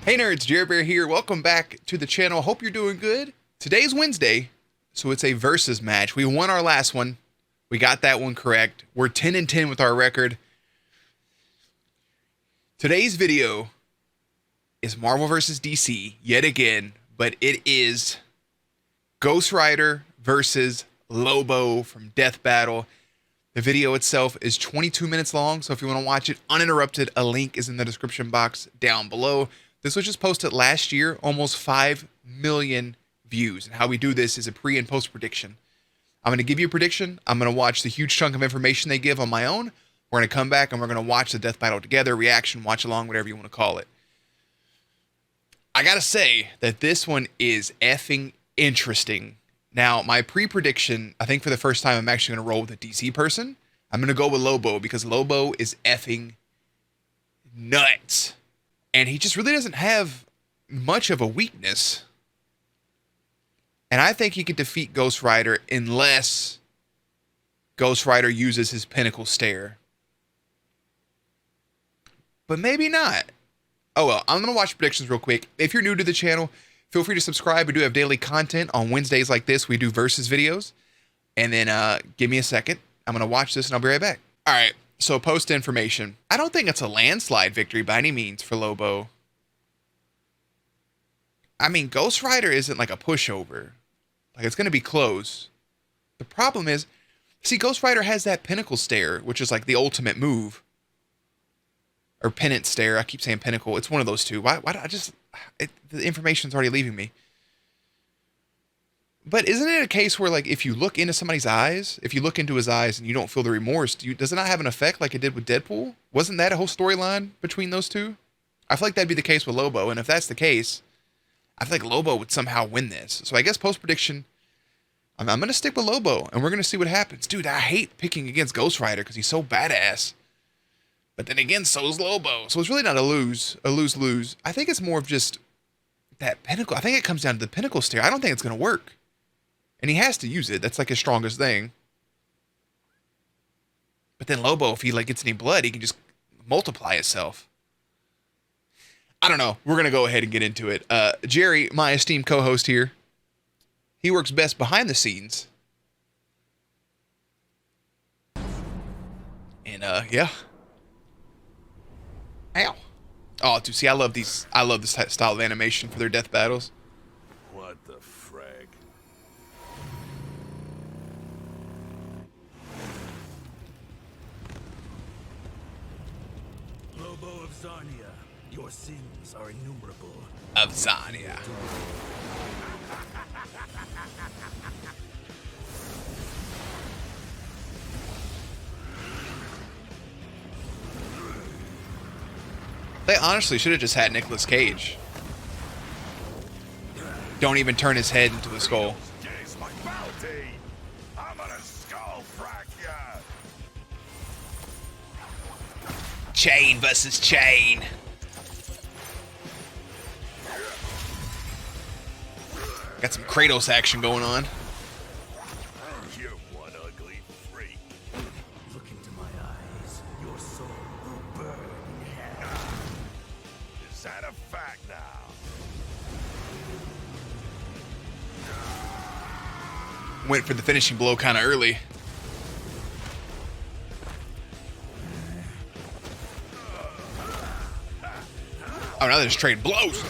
Hey nerds, Jerry Bear here. Welcome back to the channel. Hope you're doing good. Today's Wednesday, so it's a versus match. We won our last one. We got that one correct. We're 10-10 with our record. Today's video is Marvel vs. DC yet again, but it is Ghost Rider versus Lobo from Death Battle. The video itself is 22 minutes long, so if you want to watch it uninterrupted, a link is in the description box down below. This was just posted last year, almost 5 million views. And how we do this is a pre and post prediction. I'm going to give you a prediction. I'm going to watch the huge chunk of information they give on my own. We're going to come back and we're going to watch the death battle together, reaction, watch along, whatever you want to call it. I got to say that this one is effing interesting. Now, my pre-prediction, I think for the first time, I'm actually going to roll with a DC person. I'm going to go with Lobo because Lobo is effing nuts. And he just really doesn't have much of a weakness. And I think he could defeat Ghost Rider unless Ghost Rider uses his pinnacle stare. But maybe not. Oh well, I'm going to watch predictions real quick. If you're new to the channel, feel free to subscribe. We do have daily content on Wednesdays like this. We do versus videos. And then give me a second. I'm going to watch this and I'll be right back. All right. So post information. I don't think it's a landslide victory by any means for Lobo. I mean, Ghost Rider isn't like a pushover. Like, it's going to be close. The problem is, see, Ghost Rider has that pinnacle stare, which is like the ultimate move. Or pennant stare. I keep saying pinnacle. It's one of those two. Why do I just... the information's already leaving me. But isn't it a case where, like, if you look into somebody's eyes, if you look into his eyes and you don't feel the remorse, does it not have an effect like it did with Deadpool? Wasn't that a whole storyline between those two? I feel like that'd be the case with Lobo, and if that's the case, I feel like Lobo would somehow win this. So I guess post-prediction, I'm going to stick with Lobo, and we're going to see what happens. Dude, I hate picking against Ghost Rider because he's so badass. But then again, so is Lobo. So it's really not a lose-lose. I think it's more of just that pinnacle. I think it comes down to the pinnacle stare. I don't think it's going to work. And he has to use it. That's like his strongest thing. But then Lobo, if he like gets any blood, he can just multiply itself. I don't know. We're going to go ahead and get into it. Jerry, my esteemed co-host here, he works best behind the scenes. And yeah. Ow. Oh, dude, see, I love this style of animation for their death battles. What the frag? Lobo of Zarnia, your sins are innumerable. Of Zarnia. They honestly should have just had Nicolas Cage. Don't even turn his head into a skull. Chain versus chain. Got some Kratos action going on. You're one ugly freak. Look into my eyes. Your soul will burn in hell. Is that a fact now? Went for the finishing blow kind of early. Oh, now they're just trading blows.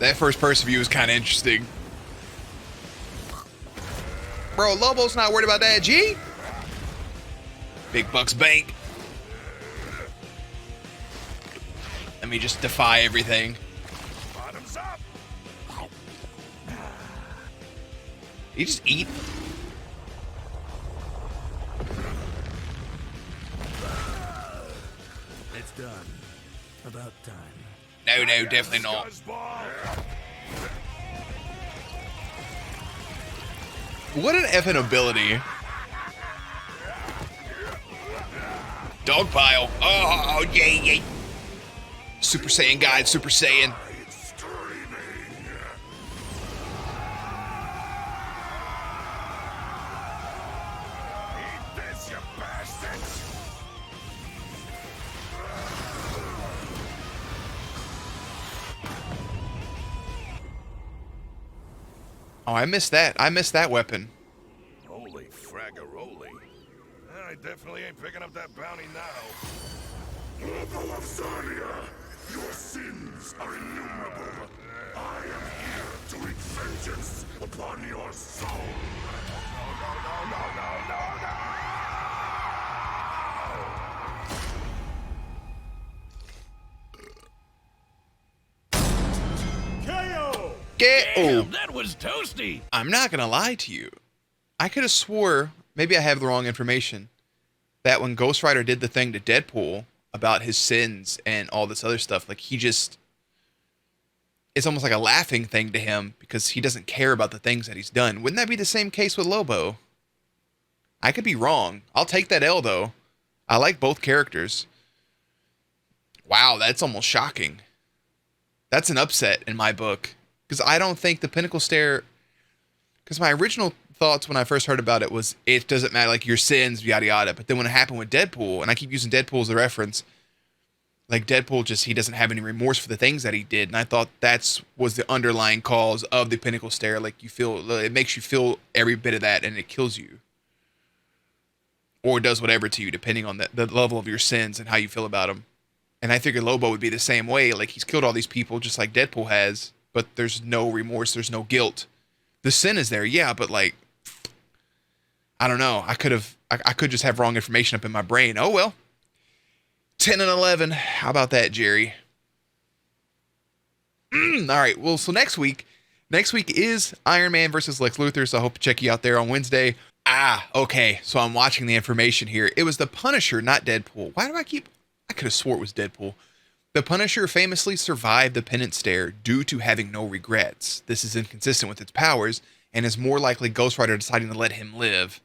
That first person view is kind of interesting. Bro, Lobo's not worried about that, G. Big Bucks Bank. Let me just defy everything. Bottoms up. You just eat. It's done. About time. No, definitely not. What an effing ability. Dogpile. Oh, yeah. Super Saiyan guide, Super Saiyan. sense. Oh, I missed that. I missed that weapon. Holy fraggeroli. I definitely ain't picking up that bounty now. Lobo of Zarya, your sins are innumerable. I am here to wreak vengeance upon your soul. KO! Damn, that was toasty! I'm not gonna lie to you. I could have swore, maybe I have the wrong information, that when Ghost Rider did the thing to Deadpool about his sins and all this other stuff, like it's almost like a laughing thing to him because he doesn't care about the things that he's done. Wouldn't that be the same case with Lobo? I could be wrong. I'll take that L though. I like both characters. Wow, that's almost shocking. That's an upset in my book. Because I don't think the Pinnacle Stare... Because my original thoughts when I first heard about it was, it doesn't matter, like, your sins, yada yada. But then when it happened with Deadpool, and I keep using Deadpool as a reference, like, Deadpool just, he doesn't have any remorse for the things that he did. And I thought was the underlying cause of the Pinnacle Stare. Like, it makes you feel every bit of that, and it kills you. Or does whatever to you, depending on the level of your sins and how you feel about them. And I figured Lobo would be the same way. Like, he's killed all these people just like Deadpool has, but there's no remorse, there's no guilt. The sin is there, yeah, but like, I don't know. I could just have wrong information up in my brain. Oh well. 10 and 11. How about that, Jerry? All right. Well, so next week is Iron Man versus Lex Luthor. So I hope to check you out there on Wednesday. Okay. So I'm watching the information here. It was the Punisher, not Deadpool. Why do I could have swore it was Deadpool. The Punisher famously survived the Penance Stare due to having no regrets. This is inconsistent with its powers and is more likely Ghost Rider deciding to let him live.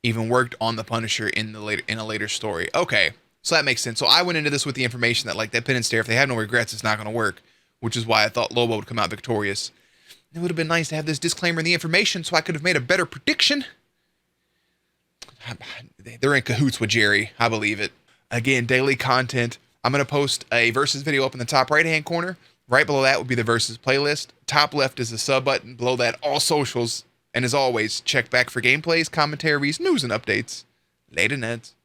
Even worked on the Punisher in a later story. Okay, so that makes sense. So I went into this with the information that, like, that Penance Stare, if they have no regrets, it's not going to work, which is why I thought Lobo would come out victorious. It would have been nice to have this disclaimer in the information so I could have made a better prediction. They're in cahoots with Jerry. I believe it. Again, daily content. I'm going to post a Versus video up in the top right-hand corner. Right below that would be the Versus playlist. Top left is the sub button. Below that, all socials. And as always, check back for gameplays, commentaries, news, and updates. Later, Neds.